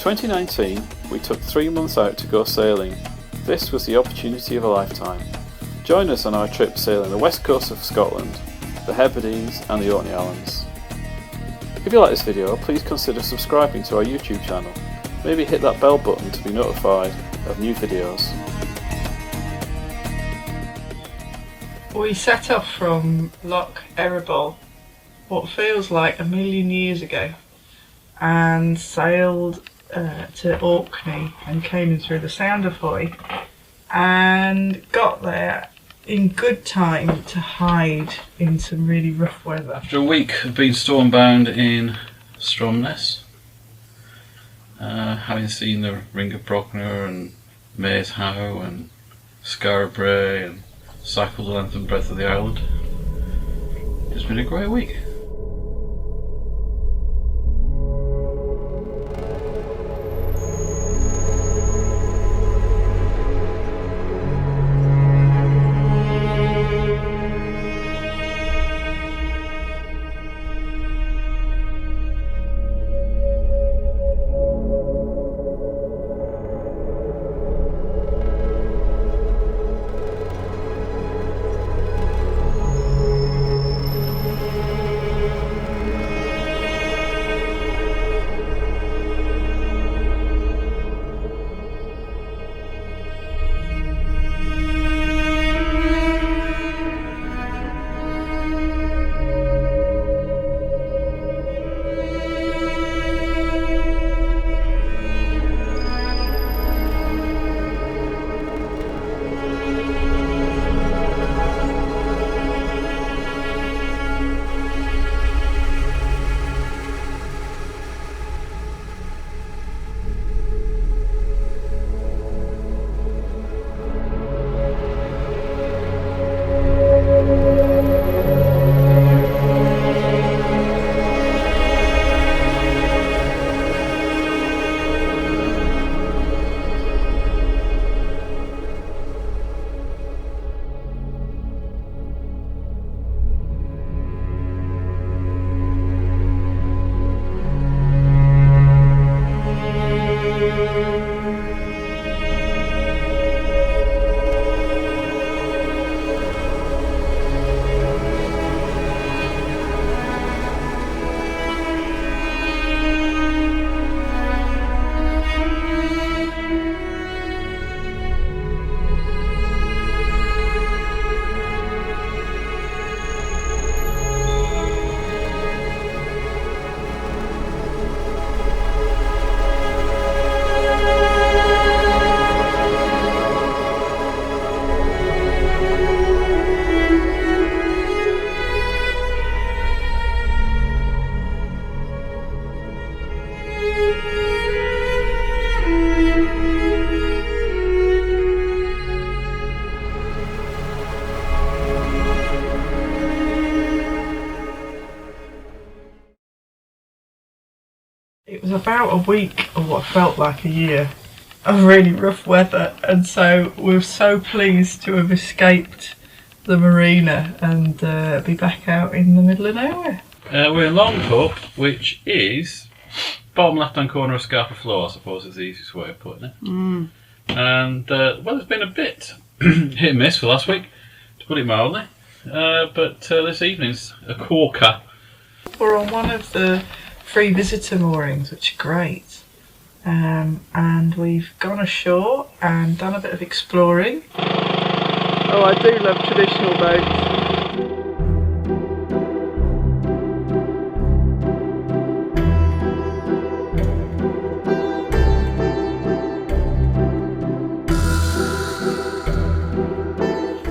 2019, we took 3 months out to go sailing. This was the opportunity of a lifetime. Join us on our trip sailing the west coast of Scotland, the Hebrides and the Orkney Islands. If you like this video, please consider subscribing to our YouTube channel. Maybe hit that bell button to be notified of new videos. We set off from Loch, what feels like a million years ago, and sailed to Orkney and came in through the Sound of Hoy and got there in good time to hide in some really rough weather. After a week of being stormbound in Stromness, having seen the Ring of Brockner and Maze Howe and Scarborough and cycled the length and breadth of the island, it's been a great week. It was about a week of what felt like a year of really rough weather, and so we're so pleased to have escaped the marina and be back out in the middle of nowhere. We're in Longhope, which is bottom left hand corner of Scapa Flow, I suppose is the easiest way of putting it. And well, it's been a bit hit and miss for last week, to put it mildly, but this evening's a corker. We're on one of the free visitor moorings, which are great, and we've gone ashore and done a bit of exploring. Oh, I do love traditional boats.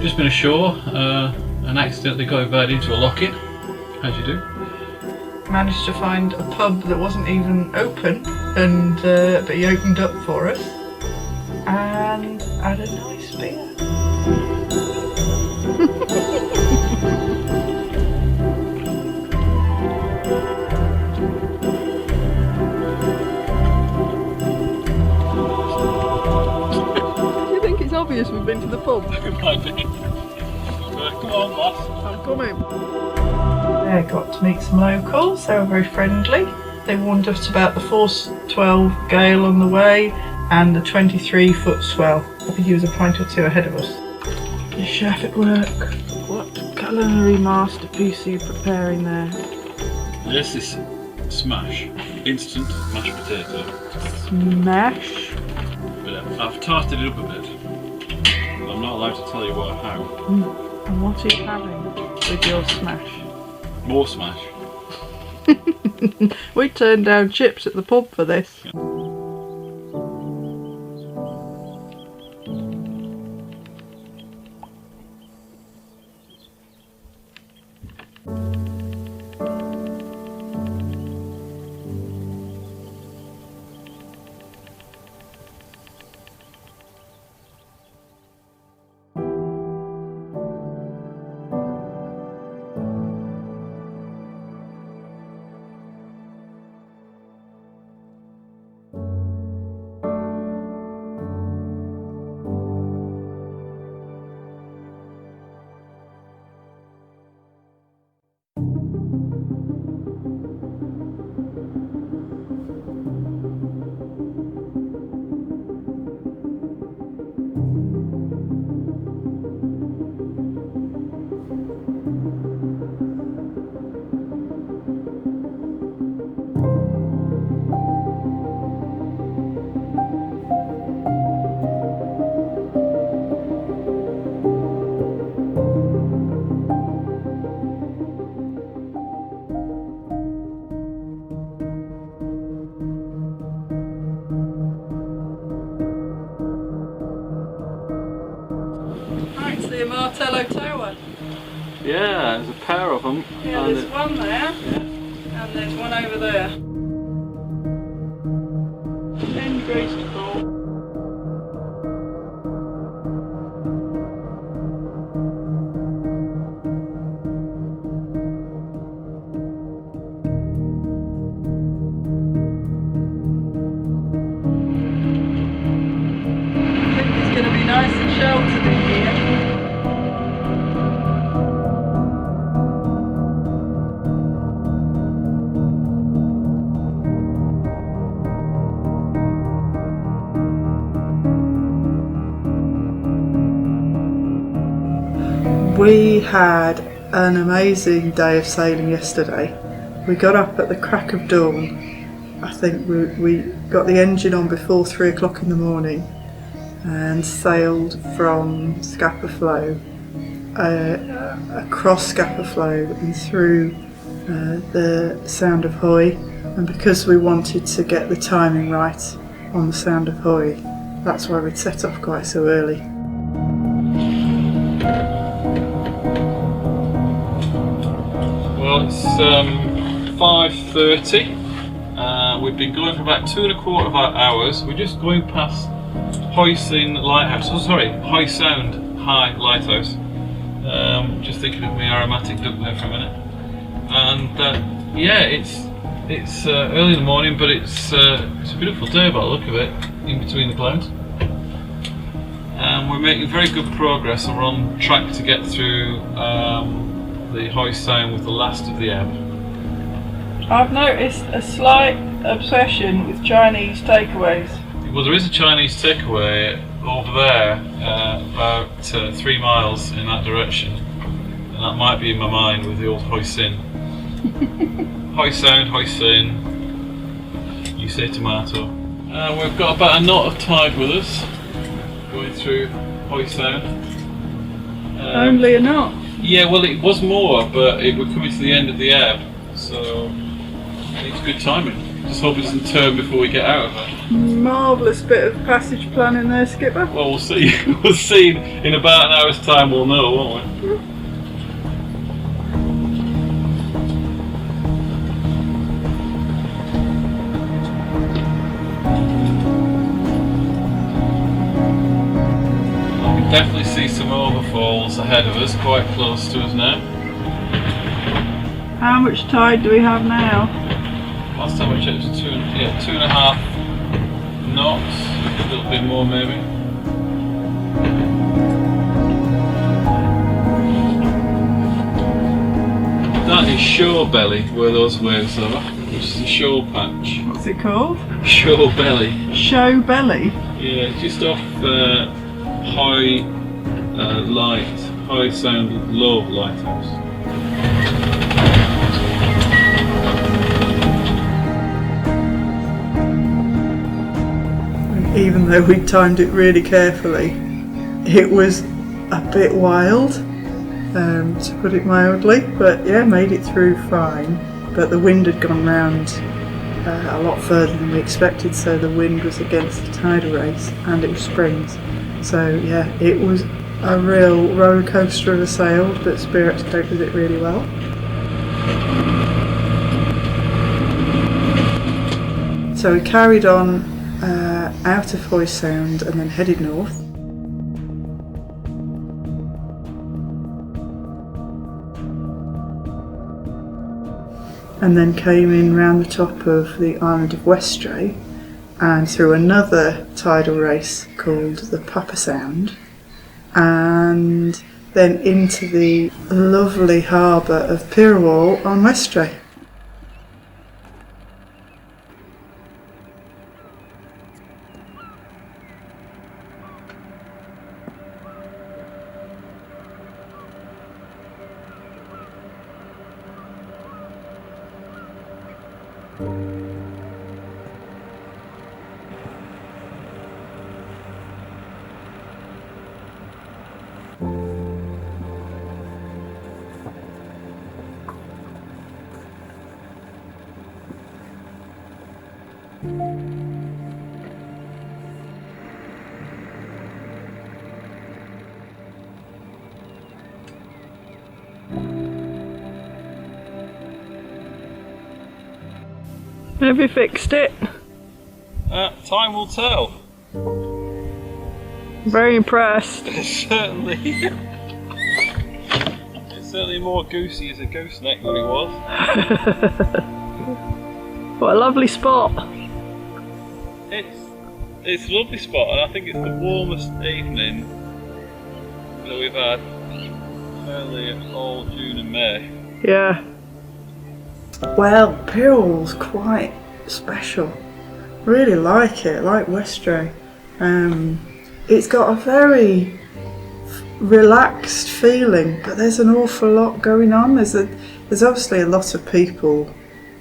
Just been ashore and accidentally got invited into a lock-in, as you do. Managed to find a pub that wasn't even open, and but he opened up for us and had a nice beer. Do you think it's obvious we've been to the pub? It might be. Come on, lass. I'm coming. Got to meet some locals, they were very friendly, They warned us about the force 12 gale on the way and the 23-foot swell. I think he was a point or two ahead of us. The chef at work. What culinary masterpiece are you preparing there? This is smash. Instant mashed potato. Smash? But I've tarted it up a bit. I'm not allowed to tell you how. And what are you having with your smash? More smash. We turned down chips at the pub for this. Yeah. The Martello Tower. Yeah, there's a pair of them. Yeah, there's one there, and there's one over there. End Grace to call. I think it's going to be nice and sheltered in here. We had an amazing day of sailing yesterday. We got up at the crack of dawn. I think we got the engine on before 3 o'clock in the morning and sailed from Scapa Flow, across Scapa Flow and through the Sound of Hoy. And because we wanted to get the timing right on the Sound of Hoy, that's why we'd set off quite so early. Well, it's 5:30. We've been going for about 2¼ hours. We're just going past Hoy Lighthouse. Oh, sorry, Hoy Sound High Lighthouse. Just thinking of my aromatic duck there for a minute. And yeah, it's early in the morning, but it's a beautiful day by the look of it, in between the clouds. And we're making very good progress, and we're on track to get through the Hoy Sound with the last of the ebb. I've noticed a slight obsession with Chinese takeaways. Well, there is a Chinese takeaway over there, about 3 miles in that direction, and that might be in my mind with the old Hoi Sin. Hoi Sound, Hoi Sin, you say tomato. We've got about a knot of tide with us, going through Hoi Sound. Only a knot? Yeah, well it was more, but we're coming to the end of the ebb, so it's good timing. Just hope it doesn't turn before we get out of it. Marvellous bit of passage planning there, Skipper. Well, we'll see. We'll see in about an hour's time. We'll know, won't we? I can definitely see some overfalls ahead of us, quite close to us now. How much tide do we have now? Last time I checked it was 2.5 knots, a little bit more maybe. That is shore belly where those waves are. which is a shore patch. What's it called? Shore Belly. Show Belly? Yeah, just off high sound, low lighthouse. Even though we timed it really carefully, it was a bit wild, to put it mildly, but yeah, made it through fine. But the wind had gone round a lot further than we expected, so the wind was against the tidal race and it was springs. So yeah, it was a real roller coaster of a sail, but Spearax coped with it really well. So we carried on out of Hoy Sound and then headed north. And then came in round the top of the island of Westray and through another tidal race called the Papa Sound, and then into the lovely harbour of Pirawall on Westray. Have you fixed it? Time will tell. Very impressed. It's certainly more goosey as a gooseneck than it was. What a lovely spot. It's a lovely spot, and I think it's the warmest evening that we've had fairly all June and May. Yeah. Well, Pirawall's quite special. Really like it, like Westray. It's got a very relaxed feeling, but there's an awful lot going on. There's obviously a lot of people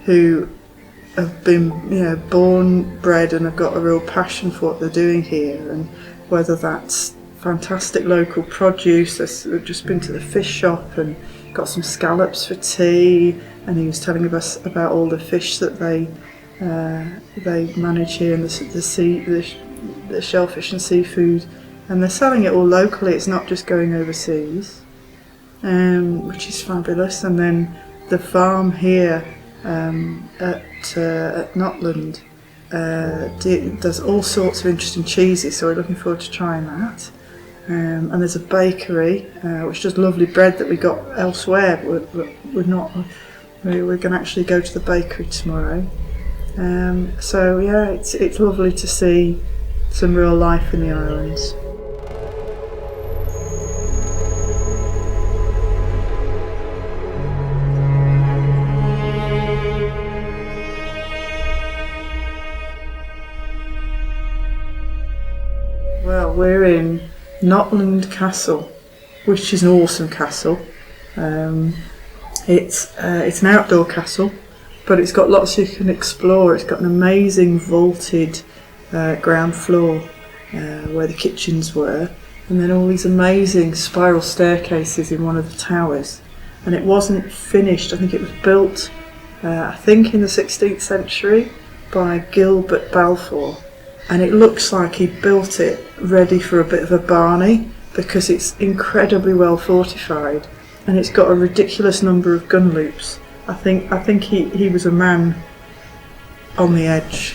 who have been, born, bred, and have got a real passion for what they're doing here, and whether that's fantastic local produce. We've just been to the fish shop and got some scallops for tea, and he was telling us about all the fish that they manage here, and the shellfish and seafood, and they're selling it all locally. It's not just going overseas, which is fabulous. And then the farm here at Notland does all sorts of interesting cheeses, so we're looking forward to trying that. And there's a bakery which does lovely bread that we got elsewhere, but we're going to actually go to the bakery tomorrow. So yeah, it's lovely to see some real life in the islands. Well, we're in Notland Castle, which is an awesome castle. It's an outdoor castle, but it's got lots you can explore. It's got an amazing vaulted ground floor where the kitchens were, and then all these amazing spiral staircases in one of the towers. And it wasn't finished. I think it was built, in the 16th century by Gilbert Balfour. And it looks like he built it ready for a bit of a Barney, because it's incredibly well fortified, and it's got a ridiculous number of gun loops. I think he was a man on the edge.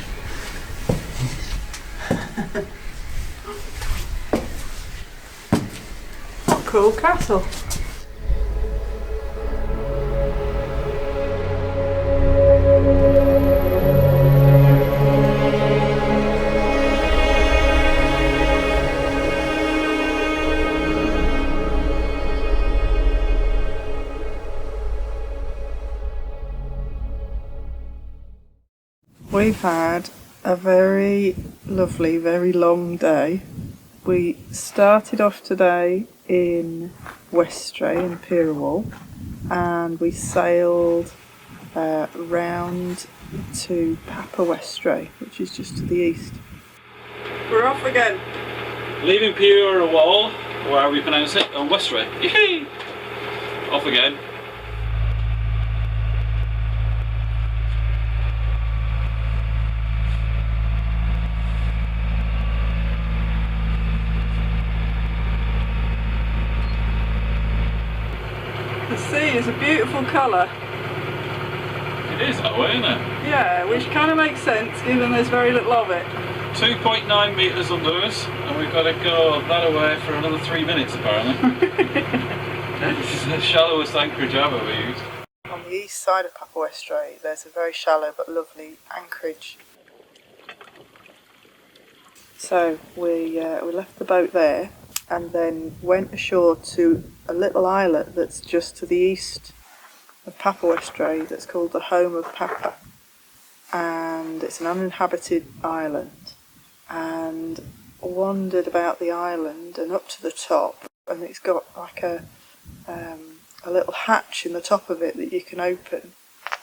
What a cool castle. We've had a very lovely, very long day. We started off today in Westray in Pirawall, and we sailed round to Papa Westray, which is just to the east. We're off again. Leaving Pirawall, or however you pronounce it, on Westray. Yee! Off again. The sea is a beautiful colour. It is that way, isn't it? Yeah, which kind of makes sense given there's very little of it. 2.9 metres under us, and we've got to go that away for another 3 minutes apparently. This is the shallowest anchorage I've ever used. On the east side of Papa Westray there's a very shallow but lovely anchorage. So we left the boat there and then went ashore to a little islet that's just to the east of Papa Westray that's called the Home of Papa, and it's an uninhabited island, and wandered about the island and up to the top, and it's got like a little hatch in the top of it that you can open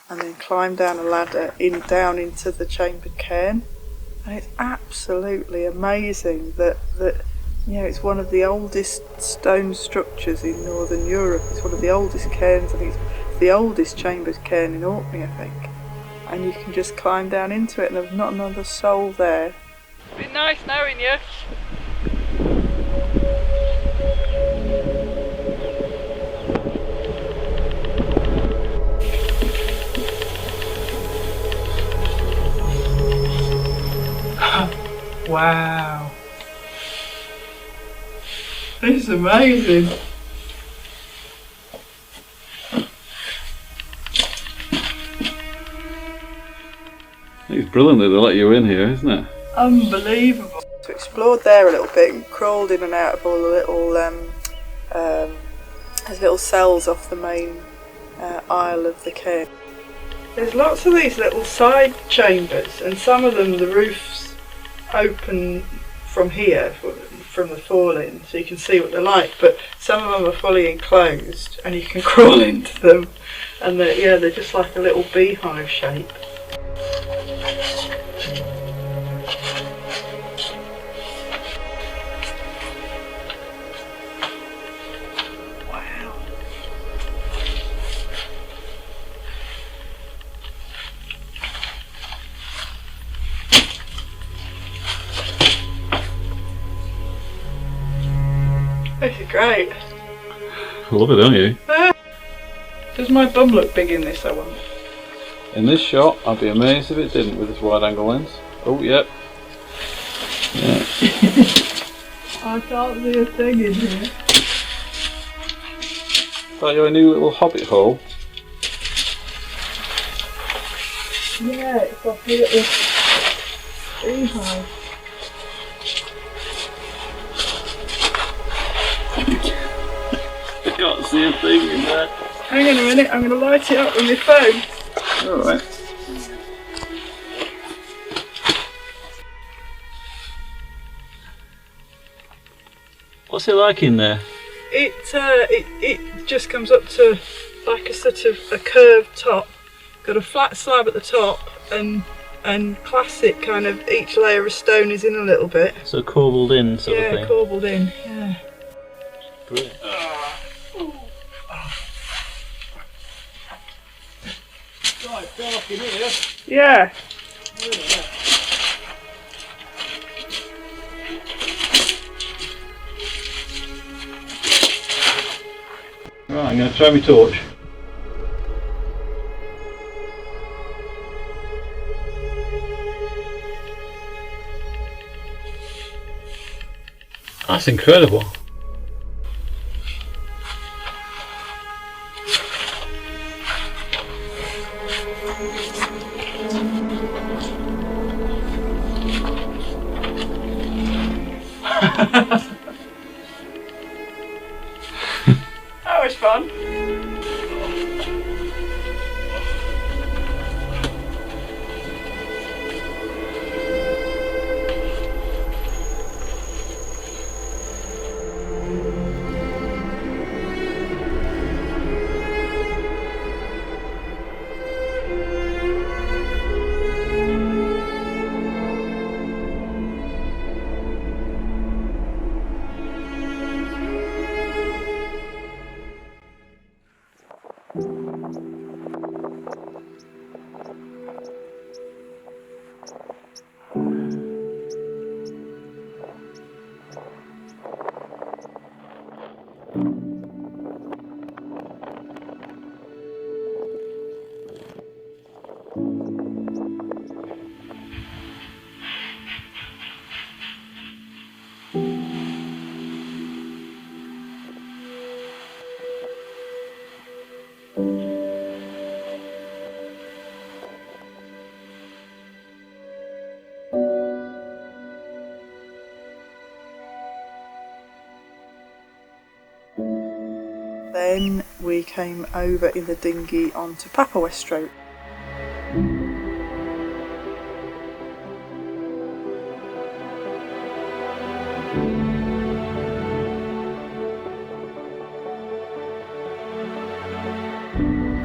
and then climb down a ladder down into the chambered cairn, and it's absolutely amazing that you know, it's one of the oldest stone structures in Northern Europe. It's one of the oldest cairns. I think it's the oldest chambered cairn in Orkney, I think. And you can just climb down into it and there's not another soul there. It's been nice knowing you. Wow. It's amazing. It's brilliant that they let you in here, isn't it? Unbelievable. So explored there a little bit and crawled in and out of all the little there's little cells off the main aisle of the cairn. There's lots of these little side chambers, and some of them the roofs open from here, from the fall-in, so you can see what they're like, but some of them are fully enclosed and you can crawl into them, and they're just like a little beehive shape. Wow. This is great. I love it, don't you? Does my bum look big in this, I wonder? In this shot, I'd be amazed if it didn't with this wide angle lens. Oh, yep. Yeah. I can't see a thing in here. Got you a new little hobbit hole. Yeah, it's like a little beehive. I can't see a thing in there. Hang on a minute, I'm going to light it up with my phone. Alright. What's it like in there? It just comes up to like a sort of a curved top. Got a flat slab at the top and classic kind of each layer of stone is in a little bit. So corbelled in sort of thing? Yeah, corbelled in, yeah. Brilliant. Right, dark in here. Yeah. Right, I'm going to try my torch. That's incredible. That was fun. Then we came over in the dinghy onto Papa Westray.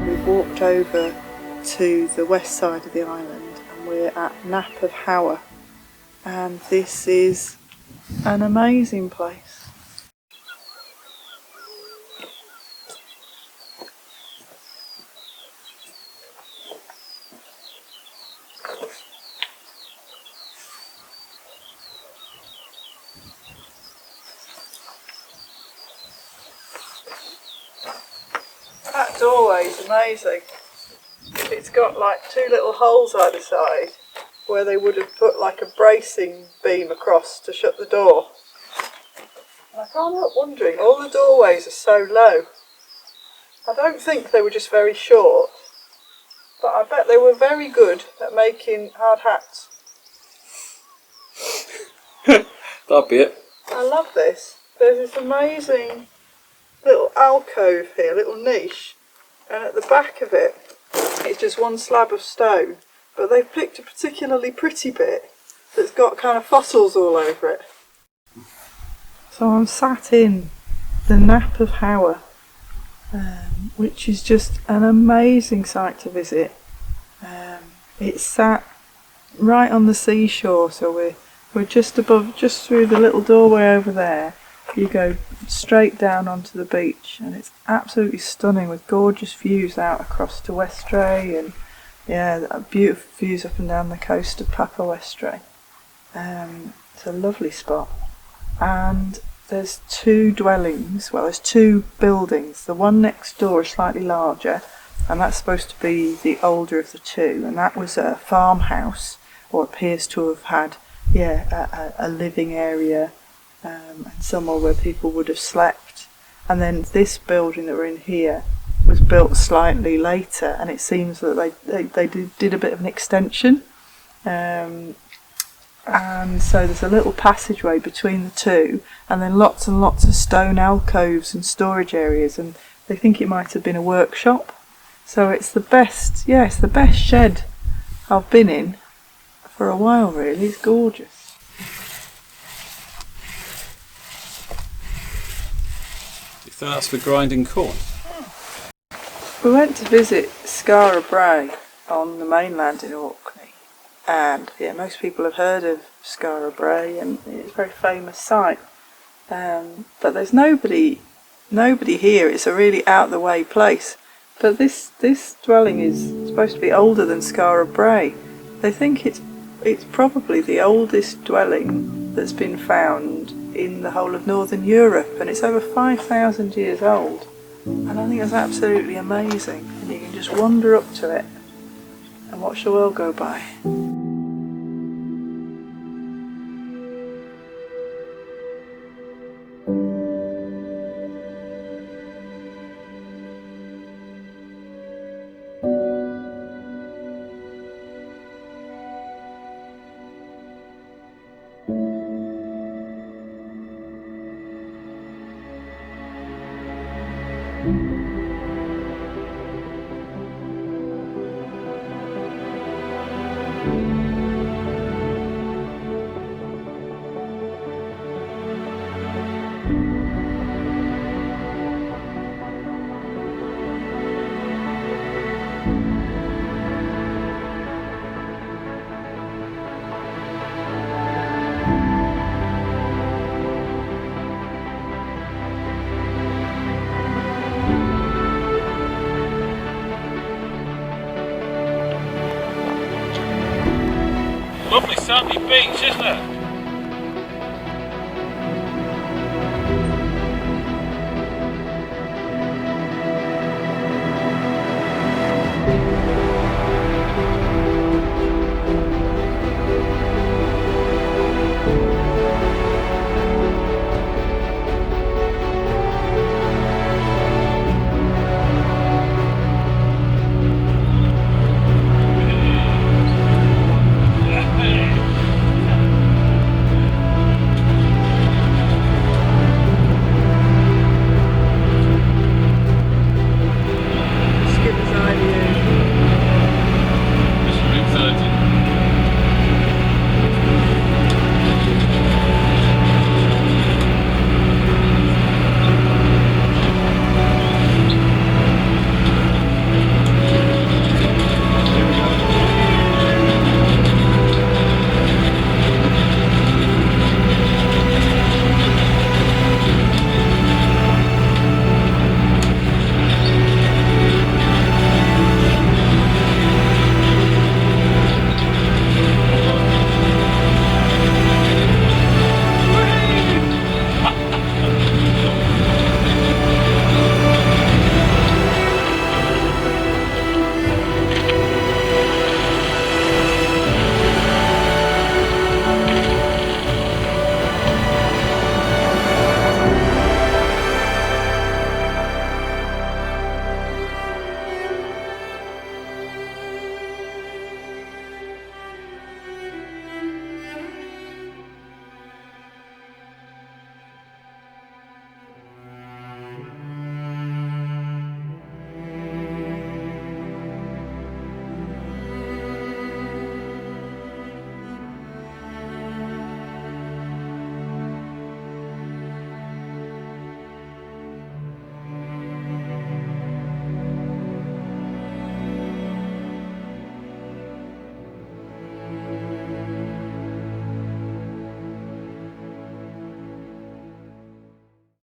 We've walked over to the west side of the island and we're at Nap of Hower, and this is an amazing place. That doorway is amazing. It's got like two little holes either side where they would have put like a bracing beam across to shut the door. And I can't help wondering, all the doorways are so low. I don't think they were just very short, but I bet they were very good at making hard hats. That'd be it. I love this. There's this amazing little alcove here, little niche, and at the back of it, it's just one slab of stone, but they've picked a particularly pretty bit that's got kind of fossils all over it. So I'm sat in the Nap of Hower, which is just an amazing site to visit. It's sat right on the seashore, so we're just above, just through the little doorway over there. You go straight down onto the beach, and it's absolutely stunning with gorgeous views out across to Westray, and yeah, beautiful views up and down the coast of Papa Westray. It's a lovely spot, and there's two dwellings, well there's two buildings. The one next door is slightly larger, and that's supposed to be the older of the two, and that was a farmhouse, or appears to have had a living area, and somewhere where people would have slept. And then this building that we're in here was built slightly later, and it seems that they did a bit of an extension, and so there's a little passageway between the two, and then lots and lots of stone alcoves and storage areas, and they think it might have been a workshop. So it's the best shed I've been in for a while, really. It's gorgeous. So that's for grinding corn. We went to visit Skara Brae on the mainland in Orkney, and yeah, most people have heard of Skara Brae, and it's a very famous site. But there's nobody here. It's a really out of the way place. But this dwelling is supposed to be older than Skara Brae. They think it's probably the oldest dwelling that's been found in the whole of Northern Europe, and it's over 5,000 years old, and I think that's absolutely amazing, and you can just wander up to it and watch the world go by. beach, isn't it?